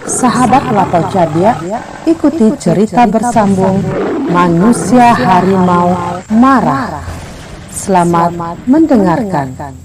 Sahabat Lato Cadia, ikuti cerita bersambung Manusia Harimau Marah. Selamat mendengarkan.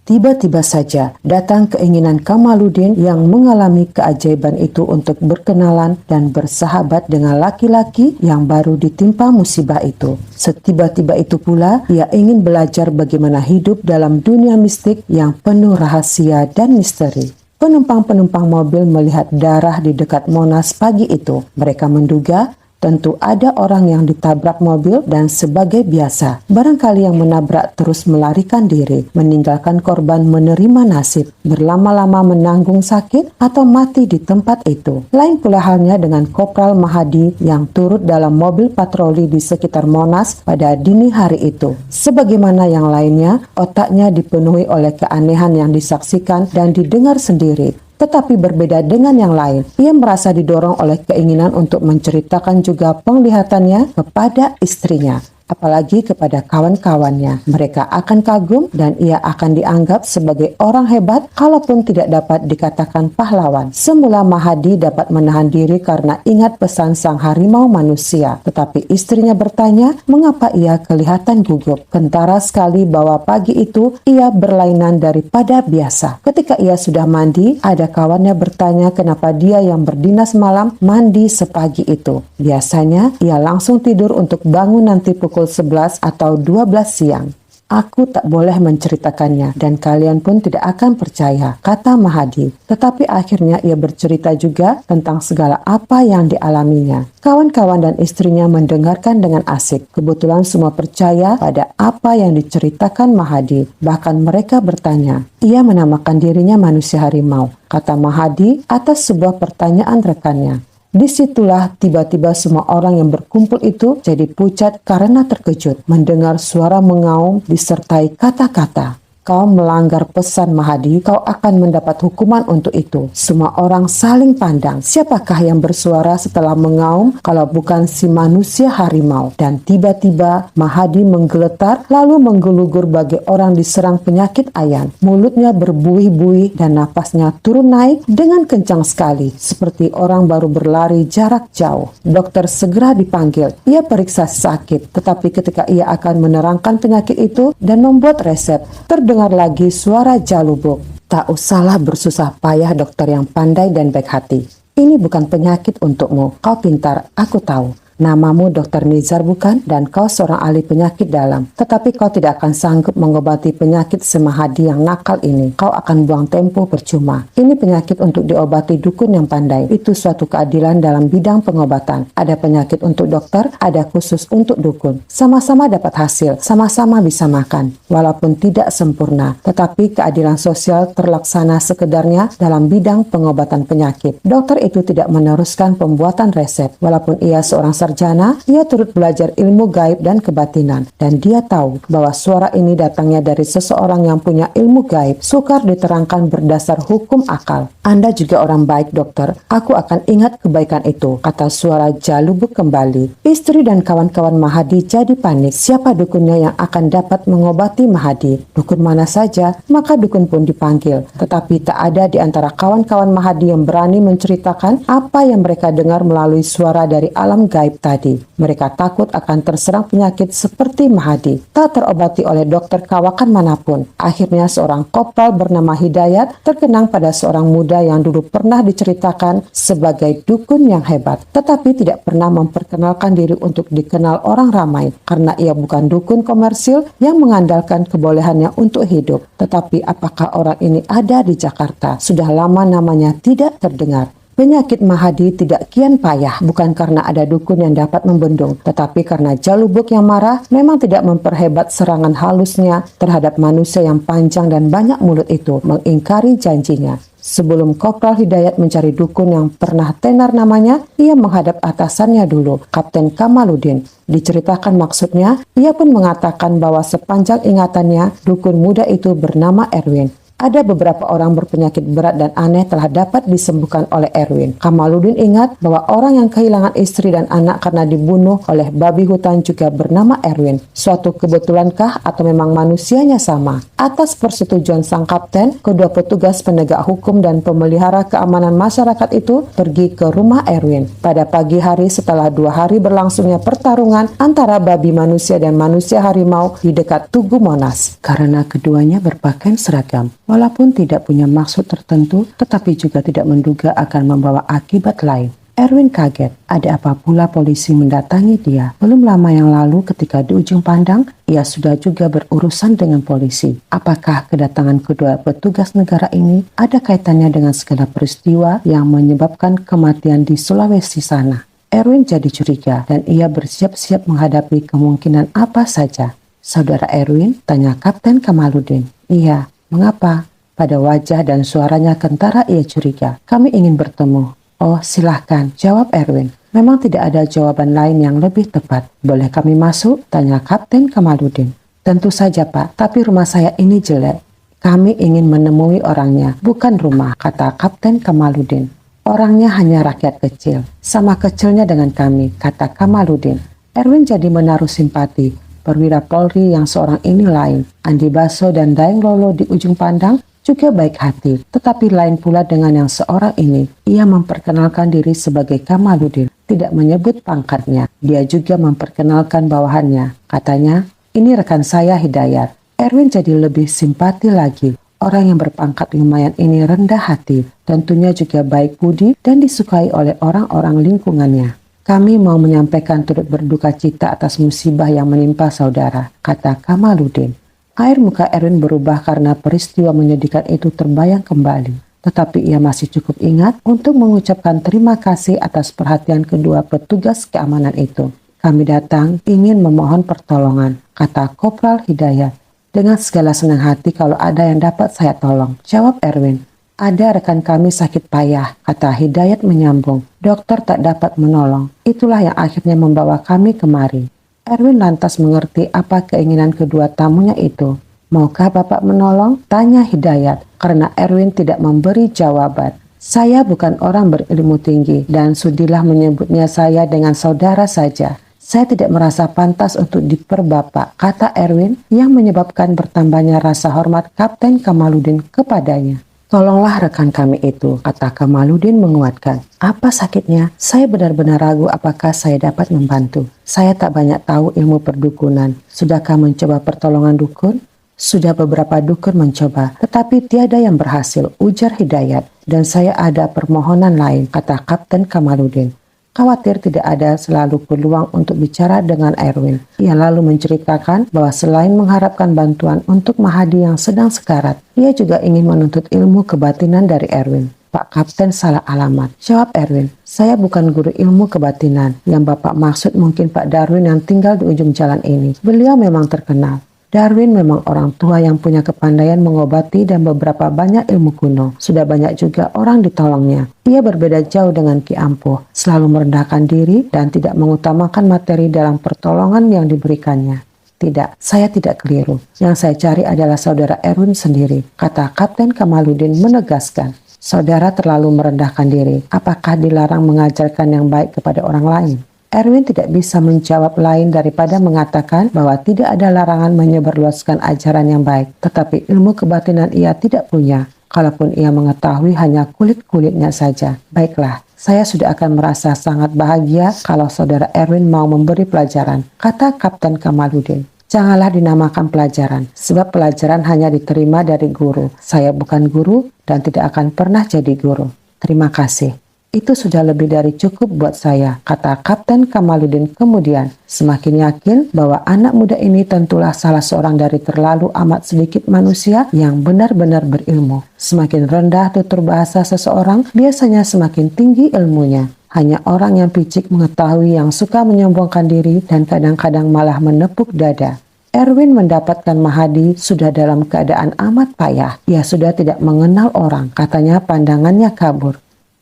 Tiba-tiba saja datang keinginan Kamaluddin yang mengalami keajaiban itu untuk berkenalan dan bersahabat dengan laki-laki yang baru ditimpa musibah itu. Setiba-tiba itu pula ia ingin belajar bagaimana hidup dalam dunia mistik yang penuh rahasia dan misteri. Penumpang-penumpang mobil melihat darah di dekat Monas pagi itu. Mereka menduga tentu ada orang yang ditabrak mobil dan sebagai biasa, barangkali yang menabrak terus melarikan diri, meninggalkan korban menerima nasib, berlama-lama menanggung sakit atau mati di tempat itu. Lain pula halnya dengan Kopral Mahadi yang turut dalam mobil patroli di sekitar Monas pada dini hari itu. Sebagaimana yang lainnya, otaknya dipenuhi oleh keanehan yang disaksikan dan didengar sendiri. Tetapi berbeda dengan yang lain, ia merasa didorong oleh keinginan untuk menceritakan juga penglihatannya kepada istrinya, apalagi kepada kawan-kawannya. Mereka akan kagum dan ia akan dianggap sebagai orang hebat kalaupun tidak dapat dikatakan pahlawan. Semula Mahadi dapat menahan diri karena ingat pesan sang harimau manusia. Tetapi istrinya bertanya mengapa ia kelihatan gugup. Kentara sekali bahwa pagi itu ia berlainan daripada biasa. Ketika ia sudah mandi, ada kawannya bertanya kenapa dia yang berdinas malam mandi sepagi itu. Biasanya ia langsung tidur untuk bangun nanti pukul 11 atau 12 siang. Aku tak boleh menceritakannya dan kalian pun tidak akan percaya, kata Mahadi. Tetapi akhirnya ia bercerita juga tentang segala apa yang dialaminya. Kawan-kawan dan istrinya mendengarkan dengan asik. Kebetulan semua percaya pada apa yang diceritakan Mahadi. Bahkan mereka bertanya, ia menamakan dirinya manusia harimau, kata Mahadi atas sebuah pertanyaan rekannya. Disitulah tiba-tiba semua orang yang berkumpul itu jadi pucat karena terkejut mendengar suara mengaum disertai kata-kata. Kau melanggar pesan Mahadi, kau akan mendapat hukuman untuk itu. Semua orang saling pandang. Siapakah yang bersuara setelah mengaum kalau bukan si manusia harimau? Dan tiba-tiba Mahadi menggeletar lalu menggelugur bagai orang diserang penyakit ayan. Mulutnya berbuih-buih dan napasnya turun naik dengan kencang sekali, seperti orang baru berlari jarak jauh. Dokter segera dipanggil. Ia periksa sakit, tetapi ketika ia akan menerangkan penyakit itu dan membuat resep, terdengar lagi suara Jalubuk. Tak usahlah bersusah payah dokter yang pandai dan baik hati. Ini bukan penyakit untukmu. Kau pintar, aku tahu. Namamu Dr. Nizar bukan? Dan kau seorang ahli penyakit dalam. Tetapi kau tidak akan sanggup mengobati penyakit semahadi yang nakal ini. Kau akan buang tempo percuma. Ini penyakit untuk diobati dukun yang pandai. Itu suatu keadilan dalam bidang pengobatan. Ada penyakit untuk dokter, ada khusus untuk dukun. Sama-sama dapat hasil, sama-sama bisa makan. Walaupun tidak sempurna, tetapi keadilan sosial terlaksana sekedarnya dalam bidang pengobatan penyakit. Dokter itu tidak meneruskan pembuatan resep. Walaupun ia seorang sarjana, ia turut belajar ilmu gaib dan kebatinan. Dan dia tahu bahwa suara ini datangnya dari seseorang yang punya ilmu gaib, sukar diterangkan berdasar hukum akal. Anda juga orang baik dokter, aku akan ingat kebaikan itu, kata suara Jalubuk kembali. Istri dan kawan-kawan Mahadi jadi panik. Siapa dukunnya yang akan dapat mengobati Mahadi? Dukun mana saja? Maka dukun pun dipanggil. Tetapi tak ada di antara kawan-kawan Mahadi yang berani menceritakan apa yang mereka dengar melalui suara dari alam gaib tadi. Mereka takut akan terserang penyakit seperti Mahadi, tak terobati oleh dokter kawakan manapun. Akhirnya seorang kopral bernama Hidayat terkenang pada seorang muda yang dulu pernah diceritakan sebagai dukun yang hebat, tetapi tidak pernah memperkenalkan diri untuk dikenal orang ramai karena ia bukan dukun komersil yang mengandalkan kebolehannya untuk hidup. Tetapi apakah orang ini ada di Jakarta? Sudah lama namanya tidak terdengar. Penyakit Mahadi tidak kian payah bukan karena ada dukun yang dapat membendung, tetapi karena Jalubuk yang marah memang tidak memperhebat serangan halusnya terhadap manusia yang panjang dan banyak mulut itu, mengingkari janjinya. Sebelum Kopral Hidayat mencari dukun yang pernah tenar namanya, ia menghadap atasannya dulu, Kapten Kamaluddin. Diceritakan maksudnya, ia pun mengatakan bahwa sepanjang ingatannya, dukun muda itu bernama Erwin. Ada beberapa orang berpenyakit berat dan aneh telah dapat disembuhkan oleh Erwin. Kamaludin ingat bahwa orang yang kehilangan istri dan anak karena dibunuh oleh babi hutan juga bernama Erwin. Suatu kebetulankah atau memang manusianya sama? Atas persetujuan sang kapten, kedua petugas penegak hukum dan pemelihara keamanan masyarakat itu pergi ke rumah Erwin. Pada pagi hari setelah 2 hari berlangsungnya pertarungan antara babi manusia dan manusia harimau di dekat Tugu Monas. Karena keduanya berpakaian seragam. Walaupun tidak punya maksud tertentu, tetapi juga tidak menduga akan membawa akibat lain. Erwin kaget, ada apa pula polisi mendatangi dia. Belum lama yang lalu ketika di ujung pandang, ia sudah juga berurusan dengan polisi. Apakah kedatangan kedua petugas negara ini ada kaitannya dengan segala peristiwa yang menyebabkan kematian di Sulawesi sana? Erwin jadi curiga dan ia bersiap-siap menghadapi kemungkinan apa saja. Saudara Erwin, tanya Kapten Kamaludin. Iya. Mengapa? Pada wajah dan suaranya kentara ia curiga. Kami ingin bertemu. Oh, silahkan, jawab Erwin. Memang tidak ada jawaban lain yang lebih tepat. Boleh kami masuk? Tanya Kapten Kamaludin. Tentu saja Pak, tapi rumah saya ini jelek. Kami ingin menemui orangnya, bukan rumah, kata Kapten Kamaludin. Orangnya hanya rakyat kecil. Sama kecilnya dengan kami, kata Kamaludin. Erwin jadi menaruh simpati. Perwira Polri yang seorang ini lain. Andi Baso dan Daeng Lolo di ujung pandang juga baik hati. Tetapi lain pula dengan yang seorang ini. Ia memperkenalkan diri sebagai Kamaludin. Tidak menyebut pangkatnya. Dia juga memperkenalkan bawahannya. Katanya, ini rekan saya Hidayat. Erwin jadi lebih simpati lagi. Orang yang berpangkat lumayan ini rendah hati. Tentunya juga baik budi dan disukai oleh orang-orang lingkungannya. Kami mau menyampaikan turut berduka cita atas musibah yang menimpa saudara, kata Kamaludin. Air muka Erwin berubah karena peristiwa menyedihkan itu terbayang kembali. Tetapi ia masih cukup ingat untuk mengucapkan terima kasih atas perhatian kedua petugas keamanan itu. Kami datang ingin memohon pertolongan, kata Kopral Hidayat. Dengan segala senang hati kalau ada yang dapat saya tolong, jawab Erwin. Ada rekan kami sakit payah, kata Hidayat menyambung. Dokter tak dapat menolong. Itulah yang akhirnya membawa kami kemari. Erwin lantas mengerti apa keinginan kedua tamunya itu. Maukah Bapak menolong? Tanya Hidayat, karena Erwin tidak memberi jawaban. Saya bukan orang berilmu tinggi dan sudilah menyebutnya saya dengan saudara saja. Saya tidak merasa pantas untuk diperbapak, kata Erwin yang menyebabkan bertambahnya rasa hormat Kapten Kamaludin kepadanya. Tolonglah rekan kami itu, kata Kamaludin menguatkan. Apa sakitnya? Saya benar-benar ragu apakah saya dapat membantu. Saya tak banyak tahu ilmu perdukunan. Sudahkah mencoba pertolongan dukun? Sudah beberapa dukun mencoba, tetapi tiada yang berhasil, ujar Hidayat. Dan saya ada permohonan lain, kata Kapten Kamaludin. Khawatir tidak ada selalu peluang untuk bicara dengan Erwin. Ia lalu menceritakan bahwa selain mengharapkan bantuan untuk Mahadi yang sedang sekarat, ia juga ingin menuntut ilmu kebatinan dari Erwin. Pak Kapten salah alamat, jawab Erwin. Saya bukan guru ilmu kebatinan. Yang Bapak maksud mungkin Pak Darwin yang tinggal di ujung jalan ini. Beliau memang terkenal. Darwin memang orang tua yang punya kepandaian mengobati dan beberapa banyak ilmu kuno. Sudah banyak juga orang ditolongnya. Ia berbeda jauh dengan Ki Ampuh, selalu merendahkan diri dan tidak mengutamakan materi dalam pertolongan yang diberikannya. Tidak, saya tidak keliru. Yang saya cari adalah saudara Erwin sendiri, kata Kapten Kamaludin menegaskan. Saudara terlalu merendahkan diri. Apakah dilarang mengajarkan yang baik kepada orang lain? Erwin tidak bisa menjawab lain daripada mengatakan bahwa tidak ada larangan menyebarluaskan ajaran yang baik, tetapi ilmu kebatinan ia tidak punya. Kalaupun ia mengetahui hanya kulit-kulitnya saja. Baiklah, saya sudah akan merasa sangat bahagia kalau saudara Erwin mau memberi pelajaran, kata Kapten Kamaludin. Janganlah dinamakan pelajaran, sebab pelajaran hanya diterima dari guru. Saya bukan guru dan tidak akan pernah jadi guru. Terima kasih. Itu sudah lebih dari cukup buat saya, kata Kapten Kamaludin kemudian. Semakin yakin bahwa anak muda ini tentulah salah seorang dari terlalu amat sedikit manusia yang benar-benar berilmu. Semakin rendah tutur bahasa seseorang, biasanya semakin tinggi ilmunya. Hanya orang yang picik mengetahui yang suka menyombongkan diri dan kadang-kadang malah menepuk dada. Erwin mendapatkan Mahadi sudah dalam keadaan amat payah. Ia sudah tidak mengenal orang, katanya pandangannya kabur.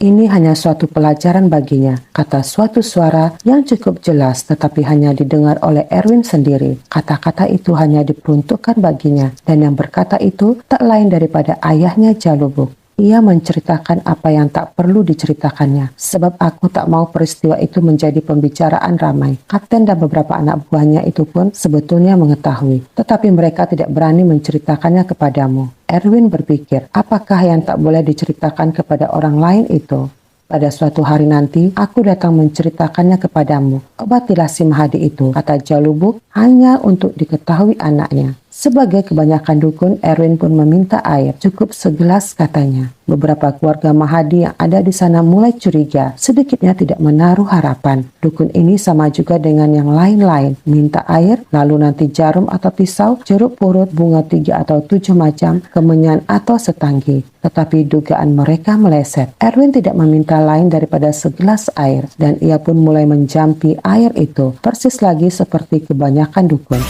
Ini hanya suatu pelajaran baginya, kata suatu suara yang cukup jelas tetapi hanya didengar oleh Erwin sendiri. Kata-kata itu hanya diperuntukkan baginya, dan yang berkata itu tak lain daripada ayahnya Jalubuk. Ia menceritakan apa yang tak perlu diceritakannya, sebab aku tak mau peristiwa itu menjadi pembicaraan ramai. Kapten dan beberapa anak buahnya itu pun sebetulnya mengetahui, tetapi mereka tidak berani menceritakannya kepadamu. Erwin berpikir, apakah yang tak boleh diceritakan kepada orang lain itu? Pada suatu hari nanti, aku datang menceritakannya kepadamu. Obatilah si Mahadi itu, kata Jalubuk, hanya untuk diketahui anaknya. Sebagai kebanyakan dukun, Erwin pun meminta air, cukup segelas katanya. Beberapa keluarga Mahadi yang ada di sana mulai curiga, sedikitnya tidak menaruh harapan. Dukun ini sama juga dengan yang lain-lain, minta air, lalu nanti jarum atau pisau, jeruk purut, bunga 3 atau 7 macam, kemenyan atau setanggi. Tetapi dugaan mereka meleset. Erwin tidak meminta lain daripada segelas air, dan ia pun mulai menjampi air itu, persis lagi seperti kebanyakan dukun.